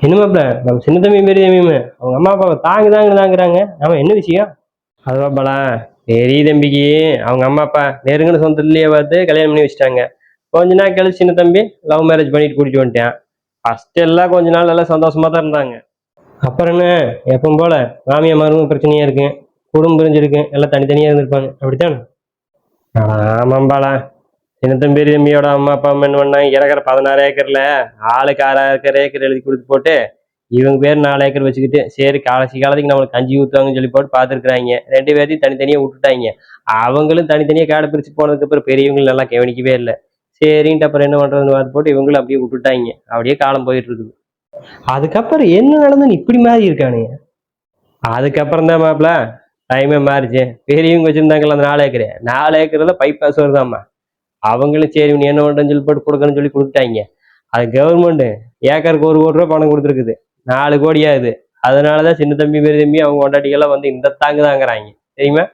என்னமாப்ல நம்ம சின்ன தம்பி பெரிய தம்பியுமே அவங்க அம்மா அப்பாவை தாங்குறாங்க. ஆமா, என்ன விஷயம்? அதுவாப்பலாம் பெரிய தம்பிக்கு அவங்க அம்மா அப்பா நெருங்கின சொந்தத்திலேயே பார்த்து கல்யாணம் பண்ணி வச்சுட்டாங்க. கொஞ்ச நாள் கழிச்சு சின்ன தம்பி லவ் மேரேஜ் பண்ணிட்டு கூட்டிட்டு வந்துட்டான். ஃபர்ஸ்ட் எல்லாம் கொஞ்ச நாள் நல்லா சந்தோஷமா தான் இருந்தாங்க. அப்புறம் என்ன, எப்பவும் போல மாமியார் மருமக பிரச்சனையா இருக்கு, குடும்பம் பிரிஞ்சிருக்கு, எல்லாம் தனித்தனியா இருந்திருப்பாங்க, அப்படித்தானே? ஆமாம்பாளா, சின்ன தம்பி பெரிய தம்பியோட அம்மா அப்பா அம்மா என்ன பண்ணாங்க, கிடக்கிற 16 ஏக்கர்ல ஆளுக்கு 6 ஏக்கர் எழுதி கொடுத்து போட்டு இவங்க பேர் 4 ஏக்கர் வச்சுக்கிட்டு சரி கடைசி காலத்துக்கு நம்மளுக்கு கஞ்சி ஊற்றுவாங்கன்னு சொல்லி போட்டு பார்த்துருக்குறாங்க. 2 பேர்த்தையும் தனித்தனியாக விட்டுட்டாங்க. அவங்களும் தனித்தனியாக காடை பிரித்து போனதுக்கு அப்புறம் பெரியவங்களும் நல்லா கவனிக்கவே இல்லை. சரின்ட்டு அப்புறம் என்ன பண்ணுறதுன்னு பார்த்து போட்டு இவங்களும் அப்படியே விட்டுட்டாங்க. அப்படியே காலம் போயிட்டு இருக்குது. அதுக்கப்புறம் என்ன நடந்துன்னு இப்படி மாறி இருக்கானுங்க. அதுக்கப்புறம் தான் மாப்பிள டைமே மாறிச்சு. பெரியவங்க வச்சிருந்தாங்கல்ல அந்த 4 ஏக்கரு, 4 ஏக்கர்ல பைபாஸ் வருதாம்மா. அவங்களும் சரி நீ என்ன பண்ணுறேன்னு சொல்லி போட்டு கொடுக்கணும்னு சொல்லி கொடுத்துட்டாங்க. அது கவர்மெண்ட் ஏக்கருக்கு 1 கோடி ரூபா பணம் கொடுத்துருக்குது. 4 கோடி ஆகுது. அதனாலதான் சின்ன தம்பி பெரிய தம்பி அவங்க கொண்டாட்டிகள்லாம் வந்து இந்த தாங்கு தாங்குறாங்க, தெரியுமா?